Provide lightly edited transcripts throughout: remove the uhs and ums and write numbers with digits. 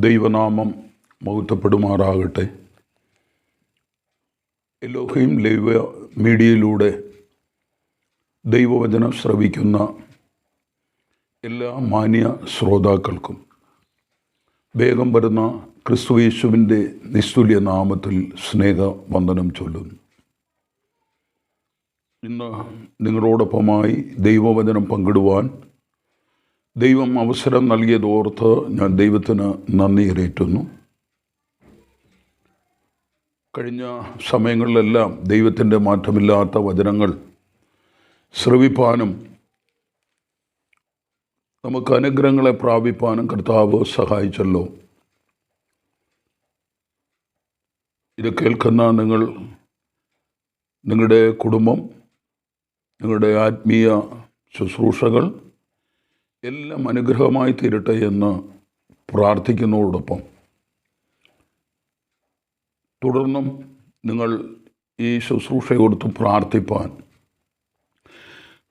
ദൈവനാമം മഹത്വപ്പെടുമാറാകട്ടെ. Elohim live മീഡിയയിലൂടെ ദൈവവചനം ശ്രവിക്കുന്ന എല്ലാ മാന്യ ശ്രോതാക്കൾക്കും വേഗം വരുന്ന ക്രിസ്തുയേശുവിൻ്റെ നിസ്തുല്യ നാമത്തിൽ സ്നേഹവന്ദനം ചൊല്ലുന്നു. ഇന്ന് നിങ്ങളോടൊപ്പമായി ദൈവവചനം പങ്കിടുവാൻ ദൈവം അവസരം നൽകിയതോർത്ത് ഞാൻ ദൈവത്തിന് നന്ദി അറിയിക്കുന്നു. കഴിഞ്ഞ സമയങ്ങളിലെല്ലാം ദൈവത്തിൻ്റെ മാറ്റമില്ലാത്ത വചനങ്ങൾ ശ്രവിപ്പാനും നമുക്ക് അനുഗ്രഹങ്ങളെ പ്രാപിപ്പാനും കർത്താവ് സഹായിച്ചല്ലോ. ഇത് കേൾക്കുന്ന നിങ്ങളുടെ കുടുംബം, നിങ്ങളുടെ ആത്മീയ ശുശ്രൂഷകൾ എല്ലാം അനുഗ്രഹമായി തീരട്ടെ എന്ന് പ്രാർത്ഥിക്കുന്നതോടൊപ്പം തുടർന്നും നിങ്ങൾ ഈ ശുശ്രൂഷയോടുത്ത് പ്രാർത്ഥിപ്പാൻ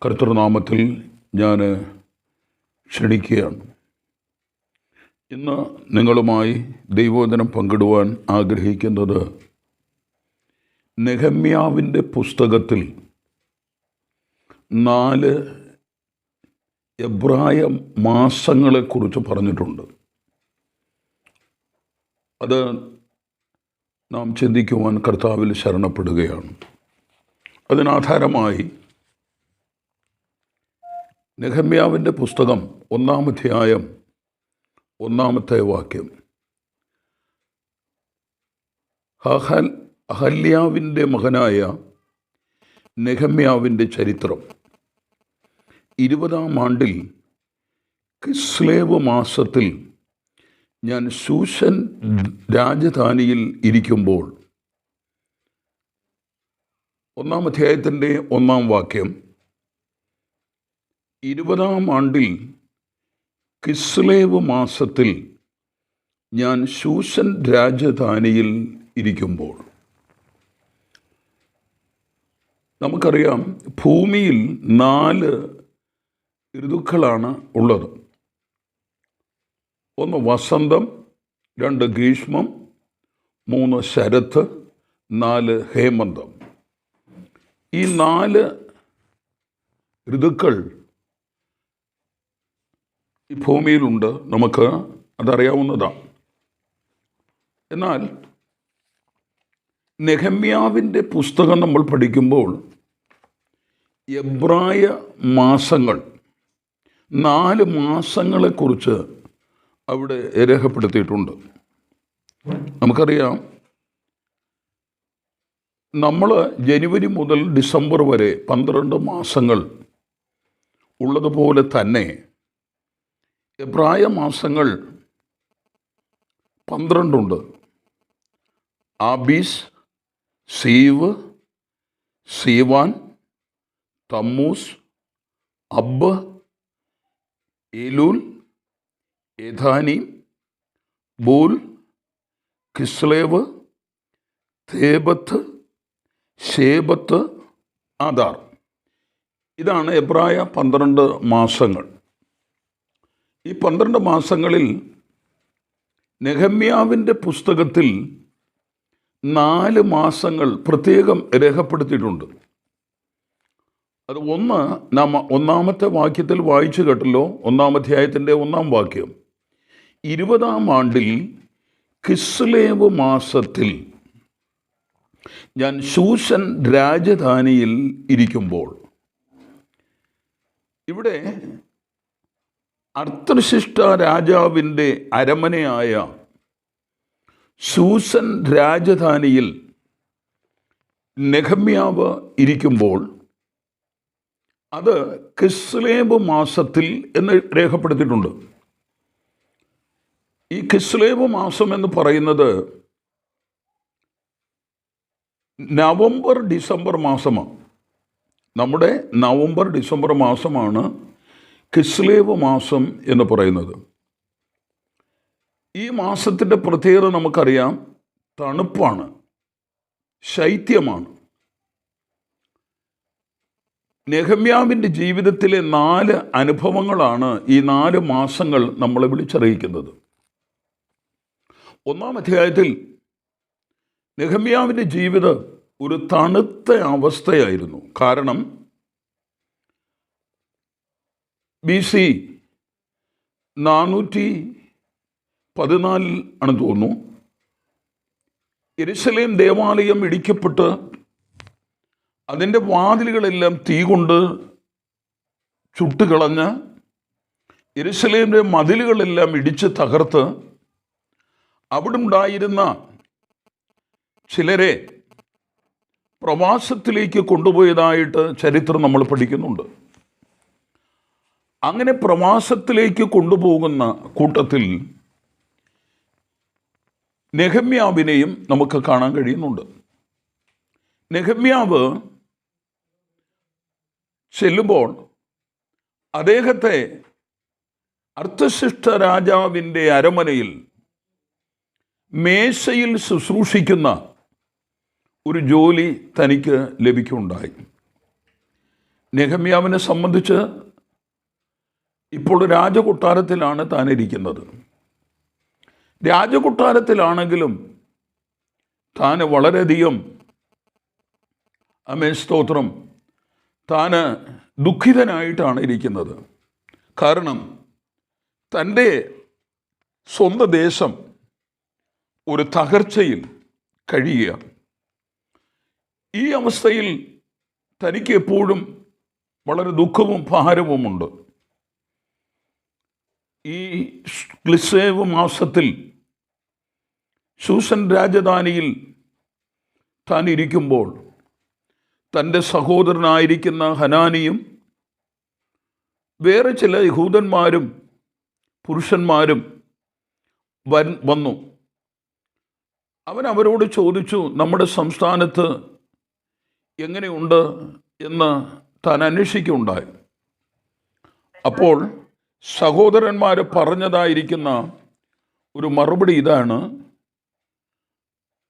കർത്തൃനാമത്തിൽ ഞാൻ ക്ഷണിക്കുകയാണ്. ഇന്ന് നിങ്ങളുമായി ദൈവവചനം പങ്കിടുവാൻ ആഗ്രഹിക്കുന്നത് നെഹമ്യാവിൻ്റെ പുസ്തകത്തിൽ 4 എബ്രായ മാസങ്ങളെക്കുറിച്ച് പറഞ്ഞിട്ടുണ്ട്. അത് നാം ചിന്തിക്കുവാൻ കർത്താവിൽ ശരണപ്പെടുകയാണ്. അതിനാധാരമായി നെഹമ്യാവിൻ്റെ പുസ്തകം 1-ാം അധ്യായം 1-ാമത്തെ വാക്യം, അഹല്യാവിൻ്റെ മകനായ നെഹമ്യാവിൻ്റെ ചരിത്രം. 20-ാം ആണ്ടിൽ കിസ്ലേവ് മാസത്തിൽ ഞാൻ ശൂഷൻ രാജധാനിയിൽ ഇരിക്കുമ്പോൾ, 1-ാം അധ്യായത്തിൻ്റെ 1-ാം വാക്യം, 20-ാം ആണ്ടിൽ കിസ്ലേവ് മാസത്തിൽ ഞാൻ ശൂഷൻ രാജധാനിയിൽ ഇരിക്കുമ്പോൾ. നമുക്കറിയാം, ഭൂമിയിൽ 4 ഋതുക്കളാണ് ഉള്ളത്. 1 വസന്തം, 2 ഗ്രീഷ്മം, 3 ശരത്ത്, 4 ഹേമന്തം. ഈ 4 ഋതുക്കൾ ഈ ഭൂമിയിലുണ്ട്, നമുക്ക് അതറിയാവുന്നതാണ്. എന്നാൽ നെഹമ്യാവിൻ്റെ പുസ്തകം നമ്മൾ പഠിക്കുമ്പോൾ എബ്രായ മാസങ്ങൾ, 4 മാസങ്ങളെക്കുറിച്ച് അവിടെ രേഖപ്പെടുത്തിയിട്ടുണ്ട്. നമുക്കറിയാം, നമ്മൾ ജനുവരി മുതൽ ഡിസംബർ വരെ 12 മാസങ്ങൾ ഉള്ളതുപോലെ തന്നെ എബ്രായ മാസങ്ങൾ 12 ഉണ്ട്. ആബീസ്, Ziv, Sivan, Tammuz, Ab, Elul, Ethanim, Bul, Kislev, Tebeth, Shebat, Adar. ഇതാണ് എബ്രായ 12 മാസങ്ങൾ. ഈ 12 മാസങ്ങളിൽ നെഹമ്യാവിൻ്റെ പുസ്തകത്തിൽ 4 മാസങ്ങൾ പ്രത്യേകം രേഖപ്പെടുത്തിയിട്ടുണ്ട്. അത് നാം 1-ാമത്തെ വാക്യത്തിൽ വായിച്ചു കേട്ടല്ലോ. 1-ാം അധ്യായത്തിൻ്റെ 1-ാം വാക്യം, 20-ാം ആണ്ടിൽ കിസ്ലേവ് മാസത്തിൽ ഞാൻ ശൂഷൻ രാജധാനിയിൽ ഇരിക്കുമ്പോൾ. ഇവിടെ അർത്തശിഷ്ട രാജാവിൻ്റെ അരമനയായ ശൂഷൻ രാജധാനിയിൽ നെഹമ്യാവ് ഇരിക്കുമ്പോൾ അത് കിസ്ലേവ് മാസത്തിൽ എന്ന് രേഖപ്പെടുത്തിയിട്ടുണ്ട്. ഈ കിസ്ലേവ് മാസം എന്ന് പറയുന്നത് നവംബർ ഡിസംബർ മാസമാണ്. നമ്മുടെ നവംബർ ഡിസംബർ മാസമാണ് കിസ്ലേവ് മാസം എന്ന് പറയുന്നത്. ഈ മാസത്തിൻ്റെ പ്രത്യേകത നമുക്കറിയാം, തണുപ്പാണ്, ശൈത്യമാണ്. നെഹമ്യാവിൻ്റെ ജീവിതത്തിലെ 4 അനുഭവങ്ങളാണ് ഈ 4 മാസങ്ങൾ നമ്മളെ വിളിച്ചറിയിക്കുന്നത്. 1-ാം അധ്യായത്തിൽ നെഹമ്യാവിൻ്റെ ജീവിതം ഒരു തണുത്ത അവസ്ഥയായിരുന്നു. കാരണം BC 414 ആണെന്ന് തോന്നുന്നു, യെരുശലേം ദേവാലയം ഇടിക്കപ്പെട്ട് അതിൻ്റെ വാതിലുകളെല്ലാം തീ കൊണ്ട് ചുട്ടുകളഞ്ഞ് യെരുശലേമിൻ്റെ മതിലുകളെല്ലാം ഇടിച്ച് തകർത്ത് അവിടെ ഉണ്ടായിരുന്ന ചിലരെ പ്രവാസത്തിലേക്ക് കൊണ്ടുപോയതായിട്ട് ചരിത്രം നമ്മൾ പഠിക്കുന്നുണ്ട്. അങ്ങനെ പ്രവാസത്തിലേക്ക് കൊണ്ടുപോകുന്ന കൂട്ടത്തിൽ നെഹമ്യാവിനെയും നമുക്ക് കാണാൻ കഴിയുന്നുണ്ട്. നെഹമ്യാവ് ചെല്ലുമ്പോൾ അദ്ദേഹത്തെ അർത്ഥശിഷ്ട രാജാവിൻ്റെ അരമനയിൽ മേശയിൽ ശുശ്രൂഷിക്കുന്ന ഒരു ജോലി തനിക്ക് ലഭിക്കുകയുണ്ടായി. നെഹമ്യാവിനെ സംബന്ധിച്ച് ഇപ്പോൾ രാജകൊട്ടാരത്തിലാണ് താൻ ഇരിക്കുന്നത്. രാജകൊട്ടാരത്തിലാണെങ്കിലും താൻ വളരെയധികം സ്തോത്രം താൻ ദുഃഖിതനായിട്ടാണ് ഇരിക്കുന്നത്. കാരണം തൻ്റെ സ്വന്തം ദേശം ഒരു തകർച്ചയിൽ കഴിയുക. ഈ അവസ്ഥയിൽ തനിക്ക് എപ്പോഴും വളരെ ദുഃഖവും ഭാരവുമുണ്ട്. ഈ ക്ലിസേവ് മാസത്തിൽ ശൂഷൻ രാജധാനിയിൽ താൻ ഇരിക്കുമ്പോൾ തൻ്റെ സഹോദരനായിരിക്കുന്ന ഹനാനിയും വേറെ ചില യഹൂദന്മാരും പുരുഷന്മാരും വന്നു. അവൻ അവരോട് ചോദിച്ചു, നമ്മുടെ സംസ്ഥാനത്ത് എങ്ങനെയുണ്ട് എന്ന് താൻ അന്വേഷിക്കുകയുണ്ടായി. അപ്പോൾ സഹോദരന്മാർ പറഞ്ഞതായിരിക്കുന്ന ഒരു മറുപടി ഇതാണ്.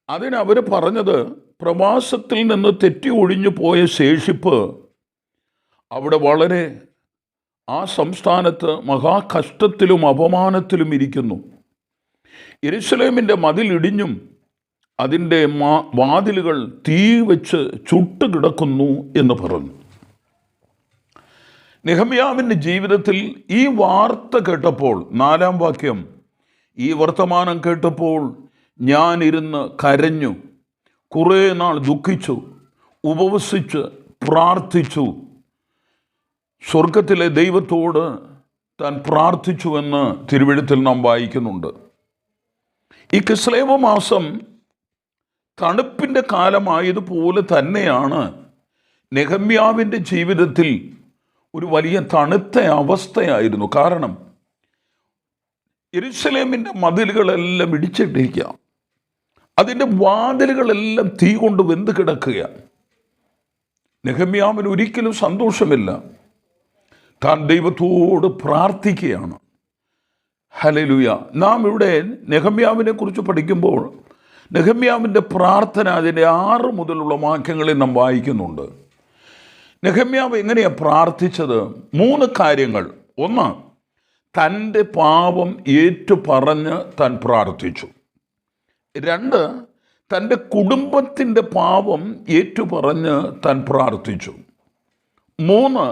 അതിനവർ പറഞ്ഞത്, പ്രവാസത്തിൽ നിന്ന് തെറ്റി ഒഴിഞ്ഞു പോയ ശേഷിപ്പ് അവിടെ വളരെ ആ സംസ്ഥാനത്ത് മഹാകഷ്ടത്തിലും അപമാനത്തിലും ഇരിക്കുന്നു. യെരുശലേമിൻ്റെ മതിലിടിഞ്ഞും അതിൻ്റെ വാതിലുകൾ തീ വെച്ച് ചുട്ടുകിടക്കുന്നു എന്ന് പറഞ്ഞു. നെഹമ്യാവിൻ്റെ ജീവിതത്തിൽ ഈ വാർത്ത കേട്ടപ്പോൾ, 4-ാം വാക്യം, ഈ വർത്തമാനം കേട്ടപ്പോൾ ഞാൻ ഇരുന്ന് കരഞ്ഞു, കുറേ നാൾ ദുഃഖിച്ചു, ഉപവസിച്ച് പ്രാർത്ഥിച്ചു. സ്വർഗത്തിലെ ദൈവത്തോട് താൻ പ്രാർത്ഥിച്ചുവെന്ന് തിരുവെഴുത്തിൽ നാം വായിക്കുന്നുണ്ട്. ഈ കിസ്ലേവ് മാസം തണുപ്പിൻ്റെ കാലമായതുപോലെ തന്നെയാണ് നെഹമ്യാവിൻ്റെ ജീവിതത്തിൽ ഒരു വലിയ തണുത്ത അവസ്ഥയായിരുന്നു. കാരണം യെരുശലേമിൻ്റെ മതിലുകളെല്ലാം ഇടിച്ചിട്ടിരിക്കുക, അതിൻ്റെ വാതിലുകളെല്ലാം തീ കൊണ്ട് വെന്ത് കിടക്കുക. നെഹമ്യാവിന് ഒരിക്കലും സന്തോഷമില്ല. താൻ ദൈവത്തോട് പ്രാർത്ഥിക്കുകയാണ്. ഹല്ലേലൂയ. നാം ഇവിടെ നെഹമ്യാവിനെ കുറിച്ച് പഠിക്കുമ്പോൾ നെഹമ്യാവിൻ്റെ പ്രാർത്ഥന അതിൻ്റെ 6 മുതലുള്ള വാക്യങ്ങളിൽ നാം വായിക്കുന്നുണ്ട്. നെഹമ്യാവ് എങ്ങനെയാണ് പ്രാർത്ഥിച്ചത്? 3 കാര്യങ്ങൾ. 1, തൻ്റെ പാപം ഏറ്റുപറഞ്ഞ് താൻ പ്രാർത്ഥിച്ചു. 2, തൻ്റെ കുടുംബത്തിൻ്റെ പാപം ഏറ്റുപറഞ്ഞ് താൻ പ്രാർത്ഥിച്ചു. 3,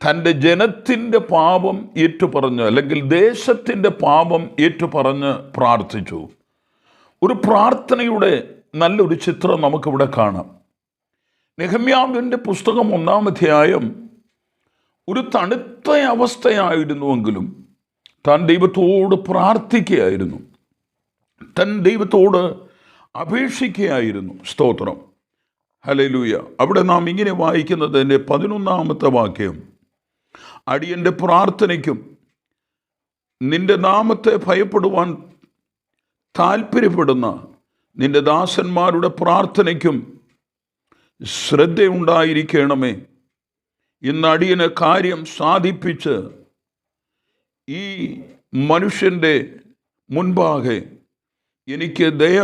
തൻ്റെ ജനത്തിൻ്റെ പാപം ഏറ്റുപറഞ്ഞ്, അല്ലെങ്കിൽ ദേശത്തിൻ്റെ പാപം ഏറ്റുപറഞ്ഞ് പ്രാർത്ഥിച്ചു. ഒരു പ്രാർത്ഥനയുടെ നല്ലൊരു ചിത്രം നമുക്കിവിടെ കാണാം. നെഹമ്യാവിൻ്റെ പുസ്തകം 1-ാം അധ്യായം ഒരു തണുത്ത അവസ്ഥയായിരുന്നുവെങ്കിലും താൻ ദൈവത്തോട് പ്രാർത്ഥിക്കുകയായിരുന്നു, താൻ ദൈവത്തോട് അപേക്ഷിക്കുകയായിരുന്നു. സ്തോത്രം. ഹല്ലേലൂയ. അവിടെ നാം ഇങ്ങനെ വായിക്കുന്നത്, എൻ്റെ 11-ാമത്തെ വാക്യം, അടിയൻ്റെ പ്രാർത്ഥനയ്ക്കും നിൻ്റെ നാമത്തെ ഭയപ്പെടുവാൻ താൽപ്പര്യപ്പെടുന്ന നിൻ്റെ ദാസന്മാരുടെ പ്രാർത്ഥനയ്ക്കും ശ്രദ്ധയുണ്ടായിരിക്കണമേ. ഇന്ന് അടിയന് കാര്യം സാധിപ്പിച്ച് ഈ മനുഷ്യൻ്റെ മുൻപാകെ എനിക്ക് ദയ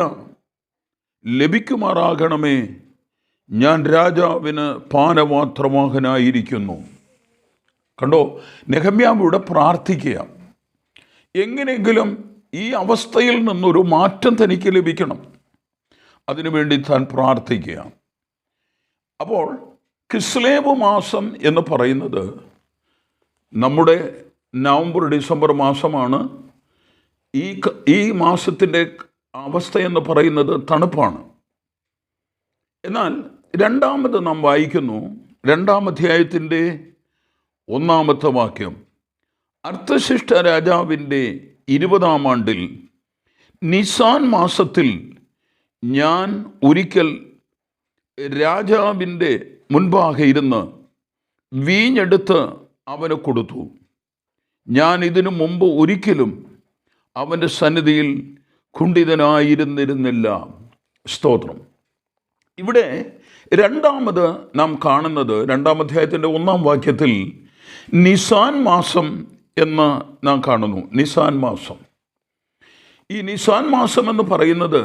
ലഭിക്കുമാറാകണമേ. ഞാൻ രാജാവിന് പാനപാത്രവാഹനായിരിക്കുന്നു. കണ്ടോ, നെഹമ്യാവ് ഇവിടെ പ്രാർത്ഥിക്കുക. എങ്ങനെയെങ്കിലും ഈ അവസ്ഥയിൽ നിന്നൊരു മാറ്റം തനിക്ക് ലഭിക്കണം. അതിനുവേണ്ടി താൻ പ്രാർത്ഥിക്കുക. അപ്പോൾ കിസ്ലേവ് മാസം എന്ന് പറയുന്നത് നമ്മുടെ നവംബർ ഡിസംബർ മാസമാണ്. ഈ മാസത്തിൻ്റെ അവസ്ഥയെന്ന് പറയുന്നത് തണുപ്പാണ്. എന്നാൽ രണ്ടാമത് നാം വായിക്കുന്നു, 2-ാം അധ്യായത്തിൻ്റെ 1-ാമത്തെ വാക്യം. അർത്ഥശിഷ്ട രാജാവിൻ്റെ 20-ാം ആണ്ടിൽ നിസാൻ മാസത്തിൽ ഞാൻ ഒരിക്കൽ രാജാവിൻ്റെ മുൻപാകെ ഇരുന്ന് വീഞ്ഞെടുത്ത് അവന് കൊടുത്തു. ഞാൻ ഇതിനു മുമ്പ് ഒരിക്കലും അവൻ്റെ സന്നിധിയിൽ കുണ്ഠിതനായിരുന്നിരുന്നില്ല. സ്തോത്രം. ഇവിടെ രണ്ടാമത് നാം കാണുന്നത് 2-ാം അധ്യായത്തിൻ്റെ 1-ാം വാക്യത്തിൽ നിസാൻ മാസം എന്ന് നാം കാണുന്നു. നിസാൻ മാസം. ഈ നിസാൻ മാസം എന്ന് പറയുന്നത്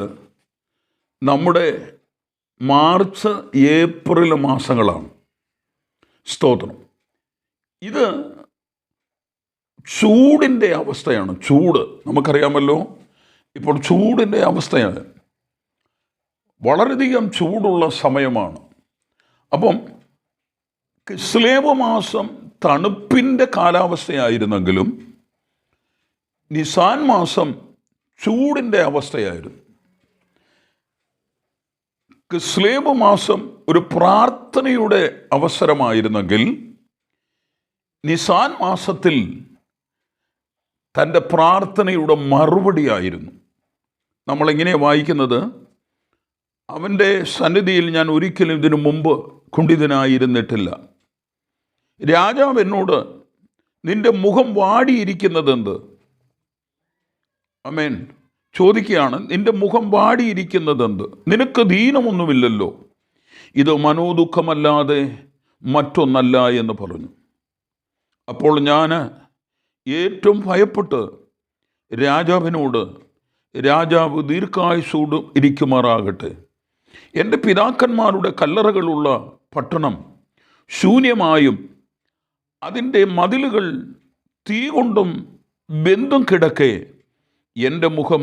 നമ്മുടെ മാർച്ച് ഏപ്രിൽ മാസങ്ങളാണ്. സ്തോത്രം. ഇത് ചൂടിൻ്റെ അവസ്ഥയാണ്. ചൂട് നമുക്കറിയാമല്ലോ, ഇപ്പോൾ ചൂടിൻ്റെ അവസ്ഥയാണ്. വളരെയധികം ചൂടുള്ള സമയമാണ്. അപ്പം കിസ്ലേവ് മാസം തണുപ്പിൻ്റെ കാലാവസ്ഥയായിരുന്നെങ്കിലും നിസാൻ മാസം ചൂടിൻ്റെ അവസ്ഥയായിരുന്നു. കിസ്ലേവ് മാസം ഒരു പ്രാർത്ഥനയുടെ അവസരമായിരുന്നെങ്കിൽ നിസാൻ മാസത്തിൽ തൻ്റെ പ്രാർത്ഥനയുടെ മറുപടിയായിരുന്നു. നമ്മളെങ്ങനെ വായിക്കുന്നത്? അവൻ്റെ സന്നിധിയിൽ ഞാൻ ഒരിക്കലും ഇതിനു മുമ്പ് കുണ്ഠിതനായിരുന്നിട്ടില്ല. രാജാവ് എന്നോട്, നിന്റെ മുഖം വാടിയിരിക്കുന്നതെന്ത്? ആമേൻ. ചോദിക്കുകയാണ്, നിന്റെ മുഖം വാടിയിരിക്കുന്നതെന്ത്? നിനക്ക് ദീനമൊന്നുമില്ലല്ലോ, ഇത് മനോദുഃഖമല്ലാതെ മറ്റൊന്നല്ല എന്ന് പറഞ്ഞു. അപ്പോൾ ഞാൻ ഏറ്റവും ഭയപ്പെട്ട് രാജാവിനോട്, രാജാവ് ദീർഘായുസ്സോട് ഇരിക്കുമാറാകട്ടെ, എൻ്റെ പിതാക്കന്മാരുടെ കല്ലറകളുള്ള പട്ടണം ശൂന്യമായും അതിൻ്റെ മതിലുകൾ തീ കൊണ്ടും ബന്ധം കിടക്കെ എൻ്റെ മുഖം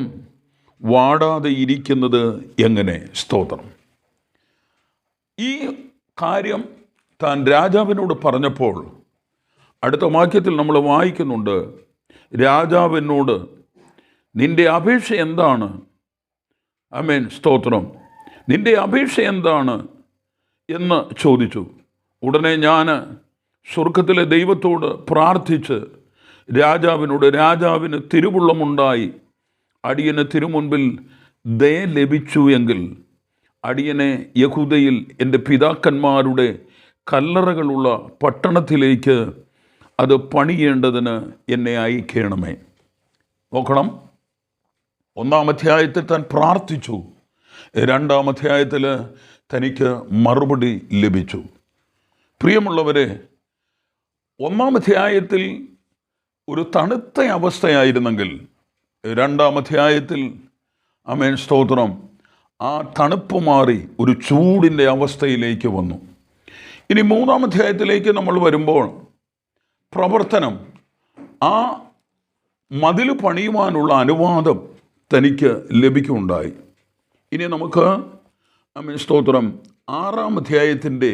വാടാതെ ഇരിക്കുന്നത് എങ്ങനെ? സ്തോത്രം. ഈ കാര്യം താൻ രാജാവിനോട് പറഞ്ഞപ്പോൾ അടുത്ത വാക്യത്തിൽ നമ്മൾ വായിക്കുന്നുണ്ട്, രാജാവിനോട് നിൻ്റെ അപേക്ഷ എന്താണ്? ആമേൻ. സ്തോത്രം. നിൻ്റെ അപേക്ഷ എന്താണ് എന്ന് ചോദിച്ചു. ഉടനെ ഞാൻ സ്വർഗത്തിലെ ദൈവത്തോട് പ്രാർത്ഥിച്ച് രാജാവിനോട്, രാജാവിന് തിരുവുള്ളമുണ്ടായി അടിയന് തിരുമുൻപിൽ ദയ ലഭിച്ചു എങ്കിൽ അടിയനെ യഹൂദയിൽ എൻ്റെ പിതാക്കന്മാരുടെ കല്ലറകളുള്ള പട്ടണത്തിലേക്ക് അത് പണിയേണ്ടതിന് എന്നെ അയക്കണമേ. നോക്കണം, 1-ാം അധ്യായത്തിൽ താൻ പ്രാർത്ഥിച്ചു, 2-ാം അധ്യായത്തിൽ തനിക്ക് മറുപടി ലഭിച്ചു. പ്രിയമുള്ളവരെ, 1-ാം അധ്യായത്തിൽ ഒരു തണുത്ത അവസ്ഥയായിരുന്നെങ്കിൽ 2-ാം അധ്യായത്തിൽ ആമേൻ സ്തോത്രം, ആ തണുപ്പ് മാറി ഒരു ചൂടിൻ്റെ അവസ്ഥയിലേക്ക് വന്നു. ഇനി 3-ാം അധ്യായത്തിലേക്ക് നമ്മൾ വരുമ്പോൾ പ്രവർത്തനം, ആ മതിൽ പണിയുവാനുള്ള അനുവാദം തനിക്ക് ലഭിക്കുകയുണ്ടായി. ഇനി നമുക്ക് ആമേൻ സ്തോത്രം 6-ാം അധ്യായത്തിൻ്റെ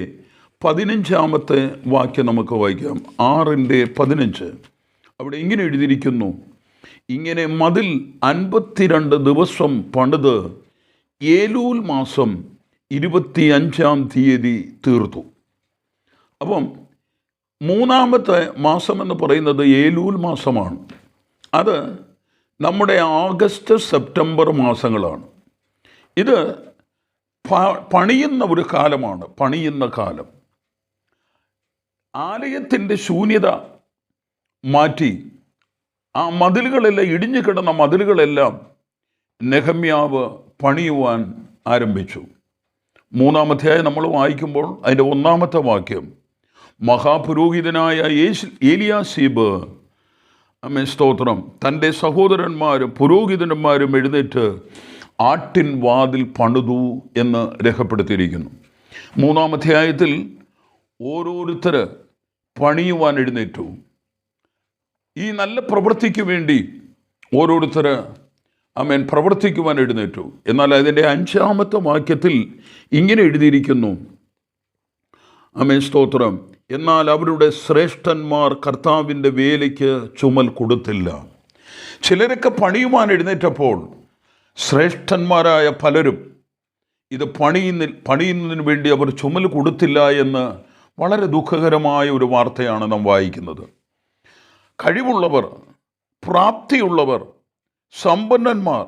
15-ാമത്തെ വാക്യം നമുക്ക് വായിക്കാം. 6:15. അവിടെ ഇങ്ങനെ എഴുതിയിരിക്കുന്നു, ഇങ്ങനെ മതിൽ 52 ദിവസം പണിത് ഏലൂൽ മാസം 25-ാം തീയതി തീർത്തു. അപ്പം 3-ാമത്തെ മാസം എന്ന് പറയുന്നത് ഏലൂൽ മാസമാണ്. അത് നമ്മുടെ ആഗസ്റ്റ് സെപ്റ്റംബർ മാസങ്ങളാണ്. ഇത് പണിയുന്ന ഒരു കാലമാണ്, പണിയുന്ന കാലം. ആലയത്തിൻ്റെ ശൂന്യത മാറ്റി ആ മതിലുകളെല്ലാം, ഇടിഞ്ഞു കിടന്ന മതിലുകളെല്ലാം നെഹമ്യാവ് പണിയുവാൻ ആരംഭിച്ചു. 3-ാം അധ്യായം നമ്മൾ വായിക്കുമ്പോൾ അതിൻ്റെ 1-ാമത്തെ വാക്യം, മഹാപുരോഹിതനായ ഏലിയാസീബ് ആമേൻ സ്തോത്രം തൻ്റെ സഹോദരന്മാരും പുരോഹിതന്മാരും എഴുന്നേറ്റ് ആട്ടിൻ വാതിൽ പണിതു എന്ന് രേഖപ്പെടുത്തിയിരിക്കുന്നു. 3-ാം അധ്യായത്തിൽ ഓരോരുത്തർ പണിയുവാൻ എഴുന്നേറ്റു. ഈ നല്ല പ്രവൃത്തിക്ക് വേണ്ടി ഓരോരുത്തർ പ്രവർത്തിക്കുവാൻ എഴുന്നേറ്റു. എന്നാൽ അതിൻ്റെ 5-ാമത്തെ വാക്യത്തിൽ ഇങ്ങനെ എഴുതിയിരിക്കുന്നു, സ്തോത്രം, എന്നാൽ അവരുടെ ശ്രേഷ്ഠന്മാർ കർത്താവിൻ്റെ വേലയ്ക്ക് ചുമൽ കൊടുത്തില്ല. ചിലരൊക്കെ പണിയുവാൻ എഴുന്നേറ്റപ്പോൾ ശ്രേഷ്ഠന്മാരായ പലരും ഇത് പണിയുന്നതിന് വേണ്ടി അവർ ചുമൽ കൊടുത്തില്ല എന്ന് വളരെ ദുഃഖകരമായ ഒരു വാർത്തയാണ് നാം വായിക്കുന്നത്. കഴിവുള്ളവർ, പ്രാപ്തിയുള്ളവർ, സമ്പന്നന്മാർ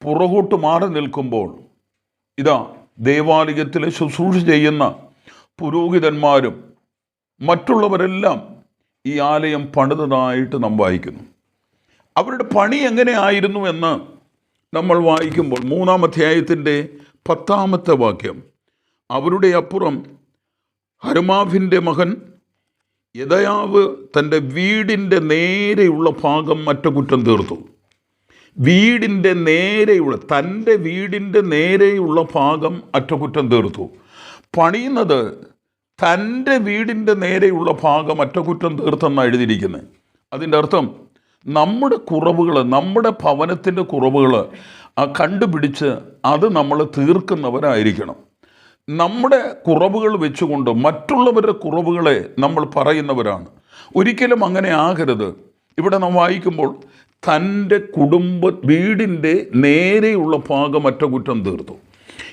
പുറകോട്ട് മാറി നിൽക്കുമ്പോൾ ഇതാ ദേവാലയത്തിൽ ശുശ്രൂഷ ചെയ്യുന്ന പുരോഹിതന്മാരും മറ്റുള്ളവരെല്ലാം ഈ ആലയം പണിതതായിട്ട് നാം വായിക്കുന്നു. അവരുടെ പണി എങ്ങനെയായിരുന്നു എന്ന് നമ്മൾ വായിക്കുമ്പോൾ 3-ാം അധ്യായത്തിൻ്റെ 10-ാമത്തെ വാക്യം, അവരുടെ അപ്പുറം ഹരമാഫിൻ്റെ മകൻ യെദയാവ് തൻ്റെ വീടിൻ്റെ നേരെയുള്ള ഭാഗം അറ്റകുറ്റം തീർത്തു. വീടിൻ്റെ നേരെയുള്ള, തൻ്റെ വീടിൻ്റെ നേരെയുള്ള ഭാഗം അറ്റകുറ്റം തീർത്തു. പണിയുന്നത് തൻ്റെ വീടിൻ്റെ നേരെയുള്ള ഭാഗം അറ്റകുറ്റം തീർത്തെന്നാണ് എഴുതിയിരിക്കുന്നത്. അതിൻ്റെ അർത്ഥം നമ്മുടെ കുറവുകൾ, നമ്മുടെ ഭവനത്തിൻ്റെ കുറവുകൾ കണ്ടുപിടിച്ച് അത് നമ്മൾ തീർക്കുന്നവരായിരിക്കണം. നമ്മുടെ കുറവുകൾ വെച്ചുകൊണ്ട് മറ്റുള്ളവരുടെ കുറവുകളെ നമ്മൾ പറയുന്നവരാണ്. ഒരിക്കലും അങ്ങനെ ആകരുത്. ഇവിടെ നാം വായിക്കുമ്പോൾ തൻ്റെ വീടിൻ്റെ നേരെയുള്ള ഭാഗം അറ്റകുറ്റം തീർത്തു.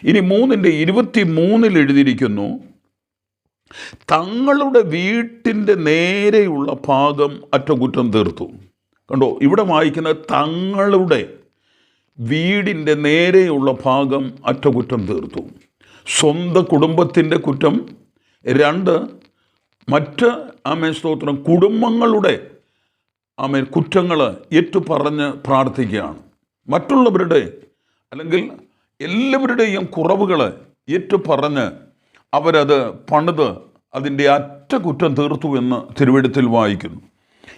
ഇനി 3:23 എഴുതിയിരിക്കുന്നു, തങ്ങളുടെ വീട്ടിൻ്റെ നേരെയുള്ള ഭാഗം അറ്റകുറ്റം തീർത്തു. കണ്ടോ, ഇവിടെ വായിക്കുന്നത് തങ്ങളുടെ വീടിൻ്റെ നേരെയുള്ള ഭാഗം അറ്റകുറ്റം തീർത്തു. സ്വന്തം കുടുംബത്തിൻ്റെ കുറ്റം. 2, മറ്റ് സ്തോത്രം കുടുംബങ്ങളുടെ കുറ്റങ്ങൾ ഏറ്റുപറഞ്ഞ് പ്രാർത്ഥിക്കുകയാണ്. മറ്റുള്ളവരുടെ അല്ലെങ്കിൽ എല്ലാവരുടെയും കുറവുകൾ ഏറ്റുപറഞ്ഞ് അവരത് പണിത് അതിൻ്റെ അറ്റകുറ്റം തീർത്തു എന്ന് തിരുവെഴുത്തിൽ വായിക്കുന്നു.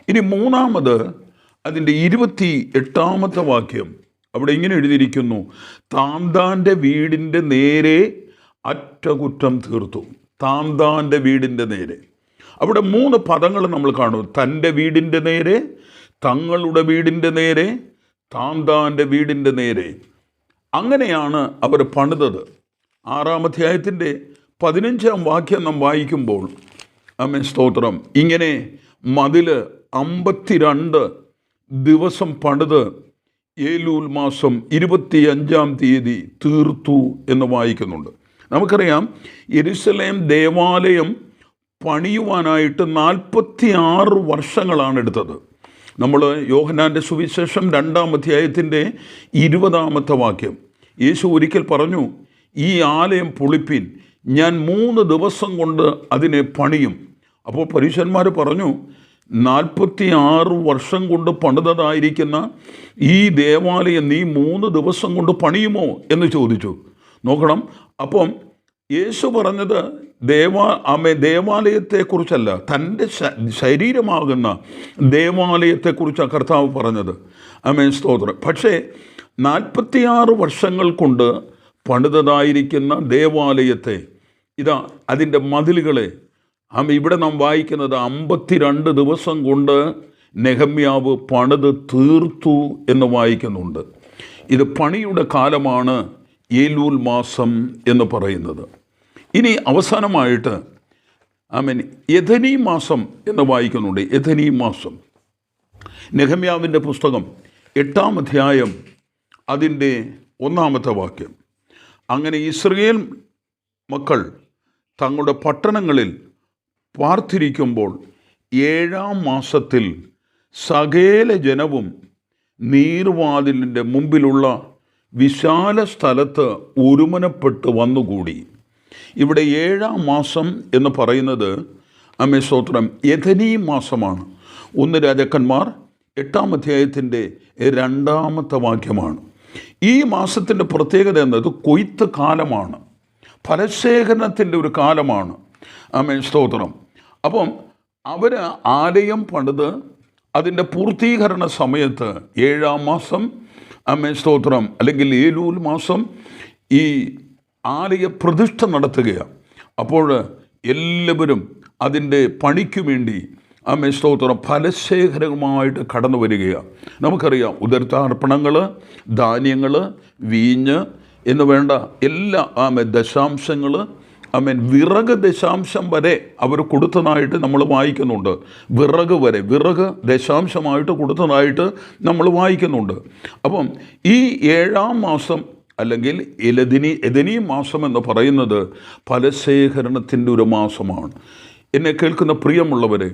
ഇനി 3-ാമത് അതിൻ്റെ 28-ാമത്തെ വാക്യം, അവിടെ ഇങ്ങനെ എഴുതിയിരിക്കുന്നു, താന്താൻ്റെ വീടിൻ്റെ നേരെ അറ്റകുറ്റം തീർത്തു. താന്താൻ്റെ വീടിൻ്റെ നേരെ. അവിടെ 3 പദങ്ങൾ നമ്മൾ കാണും. തൻ്റെ വീടിൻ്റെ നേരെ, തങ്ങളുടെ വീടിൻ്റെ നേരെ, താന്താൻ്റെ വീടിൻ്റെ നേരെ. അങ്ങനെയാണ് അവർ പണിതത്. 6-ാം അധ്യായത്തിൻ്റെ 15-ാം വാക്യം നാം വായിക്കുമ്പോൾ സ്തോത്രം, ഇങ്ങനെ മതിൽ 52 ദിവസം പണിത് ഏലൂൽ മാസം 25-ാം തീയതി തീർത്തു എന്ന് വായിക്കുന്നുണ്ട്. നമുക്കറിയാം, യെരുശലേം ദേവാലയം പണിയുവാനായിട്ട് 46 വർഷങ്ങളാണ് എടുത്തത്. നമ്മൾ യോഹന്നാൻ്റെ സുവിശേഷം 2-ാം അധ്യായത്തിൻ്റെ 20-ാമത്തെ വാക്യം, യേശു ഒരിക്കൽ പറഞ്ഞു, ഈ ആലയം പൊളിപ്പിൻ, ഞാൻ 3 ദിവസം കൊണ്ട് അതിനെ പണിയും. അപ്പോൾ പരീശന്മാർ പറഞ്ഞു, 46 വർഷം കൊണ്ട് പണിതതായിരിക്കുന്ന ഈ ദേവാലയം നീ 3 ദിവസം കൊണ്ട് പണിയുമോ എന്ന് ചോദിച്ചു. നോക്കണം, അപ്പം യേശു പറഞ്ഞത് ദേവാലയത്തെക്കുറിച്ചല്ല, തൻ്റെ ശരീരമാകുന്ന ദേവാലയത്തെക്കുറിച്ചാണ് കർത്താവ് പറഞ്ഞത്. സ്തോത്രം. പക്ഷേ 46 വർഷങ്ങൾ കൊണ്ട് പണിതതായിരിക്കുന്ന ദേവാലയത്തെ ഇതാ അതിൻ്റെ മതിലുകളെ ഇവിടെ നാം വായിക്കുന്നത് 52 ദിവസം കൊണ്ട് നെഹമ്യാവ് പണിത് തീർത്തു എന്ന് വായിക്കുന്നുണ്ട്. ഇത് പണിയുടെ കാലമാണ് ഏലൂൽ മാസം എന്ന് പറയുന്നത്. ഇനി അവസാനമായിട്ട് യഥനീ മാസം എന്ന് വായിക്കുന്നുണ്ട്. യഥനീ മാസം, നെഹമ്യാവിൻ്റെ പുസ്തകം 8-ാം അധ്യായം അതിൻ്റെ 1-ാമത്തെ വാക്യം, അങ്ങനെ ഇസ്രായേൽ മക്കൾ തങ്ങളുടെ പട്ടണങ്ങളിൽ പാർത്തിരിക്കുമ്പോൾ 7-ാം മാസത്തിൽ സകല ജനവും നീർവാതിലിൻ്റെ മുമ്പിലുള്ള വിശാല സ്ഥലത്ത് ഒരുമനപ്പെട്ട് വന്നുകൂടി. ഇവിടെ 7-ാം മാസം എന്ന് പറയുന്നത് സ്തോത്രം യഥനീ മാസമാണ്. 1 രാജാക്കന്മാർ 8-ാം അധ്യായത്തിൻ്റെ 2-ാമത്തെ വാക്യമാണ്. ഈ മാസത്തിൻ്റെ പ്രത്യേകത എന്നത് കൊയ്ത്ത് കാലമാണ്, ഫലശേഖരണത്തിൻ്റെ ഒരു കാലമാണ്. സ്തോത്രം. അപ്പം അവർ ആലയം പണിത് അതിൻ്റെ പൂർത്തീകരണ സമയത്ത് 7-ാം മാസം സ്തോത്രം അല്ലെങ്കിൽ ഏലൂൽ മാസം ഈ ആലയ പ്രതിഷ്ഠ നടത്തുകയാണ്. അപ്പോൾ എല്ലാവരും അതിൻ്റെ പണിക്ക് വേണ്ടി ആമേൻ സ്തോത്രം ഫലശേഖരമായിട്ട് കടന്നു വരികയാണ്. നമുക്കറിയാം ഉദരത്താർപ്പണങ്ങൾ, ധാന്യങ്ങൾ, വീഞ്ഞ് എന്ന് വേണ്ട എല്ലാ ദശാംശങ്ങൾ, വിറക് ദശാംശം വരെ അവർ കൊടുത്തതായിട്ട് നമ്മൾ വായിക്കുന്നുണ്ട്. വിറക് ദശാംശമായിട്ട് കൊടുത്തതായിട്ട് നമ്മൾ വായിക്കുന്നുണ്ട്. അപ്പം ഈ 7-ാം മാസം അല്ലെങ്കിൽ എദനി മാസം എന്ന് പറയുന്നത് ഫലശേഖരണത്തിൻ്റെ ഒരു മാസമാണ്. എന്നെ കേൾക്കുന്ന പ്രിയമുള്ളവരെ,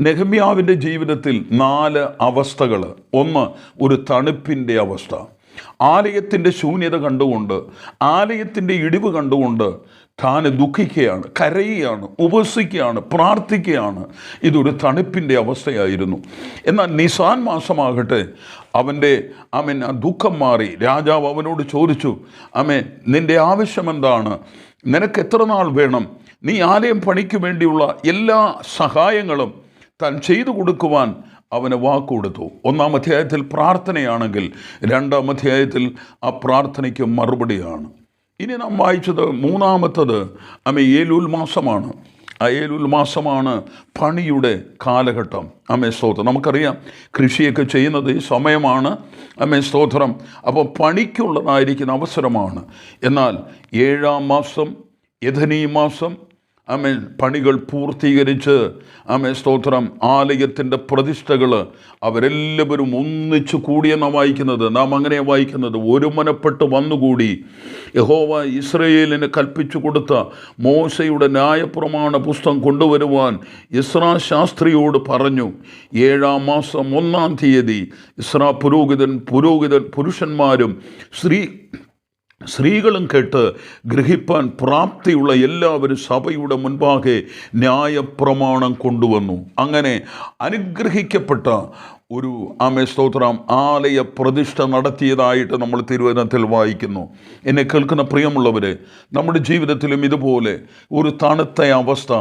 നെഹമ്യാവിൻ്റെ ജീവിതത്തിൽ 4 അവസ്ഥകൾ. ഒന്ന്, ഒരു തണുപ്പിൻ്റെ അവസ്ഥ. ആലയത്തിൻ്റെ ശൂന്യത കണ്ടുകൊണ്ട്, ആലയത്തിൻ്റെ ഇടിവ് കണ്ടുകൊണ്ട് താൻ ദുഃഖിക്കുകയാണ്, കരയുകയാണ്, ഉപവസിക്കുകയാണ്, പ്രാർത്ഥിക്കുകയാണ്. ഇതൊരു തണുപ്പിൻ്റെ അവസ്ഥയായിരുന്നു. എന്നാൽ നിസാൻ മാസമാകട്ടെ അവൻ്റെ ആ ദുഃഖം മാറി. രാജാവ് അവനോട് ചോദിച്ചു, നിൻ്റെ ആവശ്യമെന്താണ്? നിനക്ക് എത്ര നാൾ വേണം? നീ ആലയം പണിക്ക് വേണ്ടിയുള്ള എല്ലാ സഹായങ്ങളും താൻ ചെയ്തു കൊടുക്കുവാൻ അവന് വാക്കുകൊടുത്തു. 1-ാം അധ്യായത്തിൽ പ്രാർത്ഥനയാണെങ്കിൽ 2-ാം അധ്യായത്തിൽ ആ പ്രാർത്ഥനയ്ക്ക് മറുപടിയാണ്. ഇനി നാം വായിച്ചത് 3-ാമത്തത് ഏലൂൽ മാസമാണ്. ആ ഏലൂൽ മാസമാണ് പണിയുടെ കാലഘട്ടം. സ്തോത്രം. നമുക്കറിയാം കൃഷിയൊക്കെ ചെയ്യുന്നത് ഈ സമയമാണ്. സ്തോത്രം. അപ്പോൾ പണിക്കുള്ളതായിരിക്കുന്ന അവസരമാണ്. എന്നാൽ 7-ാം മാസം എദനി മാസം പണികൾ പൂർത്തീകരിച്ച് സ്തോത്രം ആലയത്തിൻ്റെ പ്രതിഷ്ഠകൾ അവരെല്ലാവരും ഒന്നിച്ചു കൂടിയെന്നാണ് വായിക്കുന്നത്. നാം അങ്ങനെയാണ് വായിക്കുന്നത്. ഒരുമനപ്പെട്ട് വന്നുകൂടി യഹോവ ഇസ്രായേലിന് കൽപ്പിച്ചു കൊടുത്ത മോശയുടെ ന്യായപ്രമാണ പുസ്തകം കൊണ്ടുവരുവാൻ ഇസ്രാ ശാസ്ത്രിയോട് പറഞ്ഞു. 7-ാം മാസം 1-ാം തീയതി ഇസ്രാ പുരോഹിതൻ പുരുഷന്മാരും സ്ത്രീകളും കേട്ട് ഗ്രഹിപ്പാൻ പ്രാപ്തിയുള്ള എല്ലാവരും സഭയുടെ മുൻപാകെ ന്യായപ്രമാണം കൊണ്ടുവന്നു. അങ്ങനെ അനുഗ്രഹിക്കപ്പെട്ട ഒരു സ്തോത്രം ആലയ പ്രതിഷ്ഠ നടത്തിയതായിട്ട് നമ്മൾ തിരുവചനത്തിൽ വായിക്കുന്നു. എന്നെ കേൾക്കുന്ന പ്രിയമുള്ളവരെ, നമ്മുടെ ജീവിതത്തിലും ഇതുപോലെ ഒരു തണുത്ത അവസ്ഥ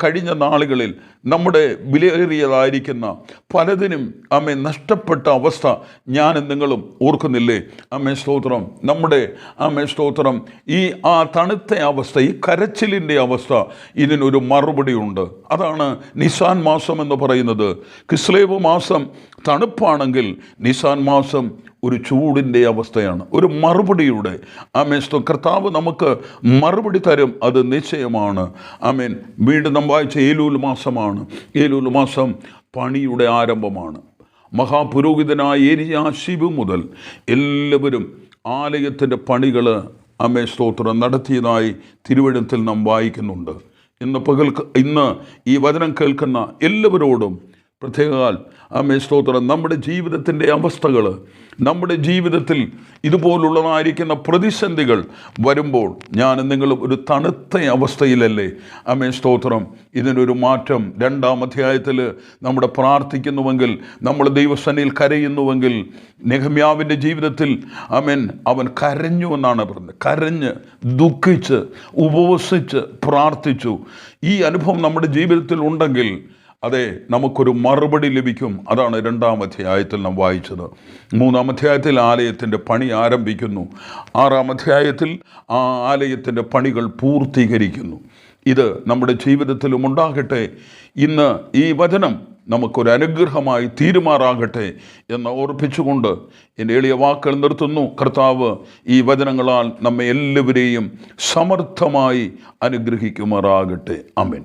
കഴിഞ്ഞ നാളുകളിൽ നമ്മുടെ വിലയേറിയതായിരിക്കുന്ന പലതിനും നഷ്ടപ്പെട്ട അവസ്ഥ ഞാനും നിങ്ങളും ഓർക്കുന്നില്ലേ? സ്തോത്രം. നമ്മുടെ സ്തോത്രം ഈ തണുത്ത അവസ്ഥ, ഈ കരച്ചിലിൻ്റെ അവസ്ഥ, ഇതിനൊരു മറുപടിയുണ്ട്. അതാണ് നിസാൻ മാസം എന്ന് പറയുന്നത്. കിസ്ലേവ് മാസം തണുപ്പാണെങ്കിൽ നിസാൻ മാസം ഒരു ചൂടിൻ്റെ അവസ്ഥയാണ്, ഒരു മറുപടിയുടെ. കർത്താവ് നമുക്ക് മറുപടി തരും, അത് നിശ്ചയമാണ്. വീണ്ടും നാം വായിച്ച ഏലൂൽ മാസമാണ്. ഏലൂൽ മാസം പണിയുടെ ആരംഭമാണ്. മഹാപുരോഹിതനായ ഏലിയാശിബ് മുതൽ എല്ലാവരും ആലയത്തിൻ്റെ പണികൾ സ്തോത്രം നടത്തിയതായി തിരുവചനത്തിൽ നാം വായിക്കുന്നുണ്ട്. ഇന്ന് ഈ വചനം കേൾക്കുന്ന എല്ലാവരോടും പ്രത്യേകാൽ സ്തോത്രം, നമ്മുടെ ജീവിതത്തിൻ്റെ അവസ്ഥകൾ, നമ്മുടെ ജീവിതത്തിൽ ഇതുപോലുള്ളതായിരിക്കുന്ന പ്രതിസന്ധികൾ വരുമ്പോൾ നിങ്ങളും ഒരു തണുത്ത അവസ്ഥയിലല്ലേ? സ്തോത്രം. ഇതിനൊരു മാറ്റം 2-ാം അധ്യായത്തിൽ നമ്മുടെ പ്രാർത്ഥിക്കുന്നുവെങ്കിൽ, നമ്മൾ ദൈവസന്നിധിയിൽ കരയുന്നുവെങ്കിൽ, നെഹമ്യാവിൻ്റെ ജീവിതത്തിൽ അവൻ കരഞ്ഞു എന്നാണ് പറഞ്ഞത്. കരഞ്ഞ് ദുഃഖിച്ച് ഉപവസിച്ച് പ്രാർത്ഥിച്ചു. ഈ അനുഭവം നമ്മുടെ ജീവിതത്തിൽ ഉണ്ടെങ്കിൽ അതെ, നമുക്കൊരു മറുപടി ലഭിക്കും. അതാണ് 2-ാം അധ്യായത്തിൽ നാം വായിച്ചത്. 3-ാം അധ്യായത്തിൽ ആലയത്തിൻ്റെ പണി ആരംഭിക്കുന്നു. 6-ാം അധ്യായത്തിൽ ആ ആലയത്തിൻ്റെ പണികൾ പൂർത്തീകരിക്കുന്നു. ഇത് നമ്മുടെ ജീവിതത്തിലും ഉണ്ടാകട്ടെ. ഇന്ന് ഈ വചനം നമുക്കൊരു അനുഗ്രഹമായി തീരുമാറാകട്ടെ എന്ന് ഓർപ്പിച്ചുകൊണ്ട് എൻ്റെ എളിയ വാക്കുകൾ നിർത്തുന്നു. കർത്താവ് ഈ വചനങ്ങളാൽ നമ്മെ എല്ലാവരെയും സമർത്ഥമായി അനുഗ്രഹിക്കുമാറാകട്ടെ. ആമേൻ.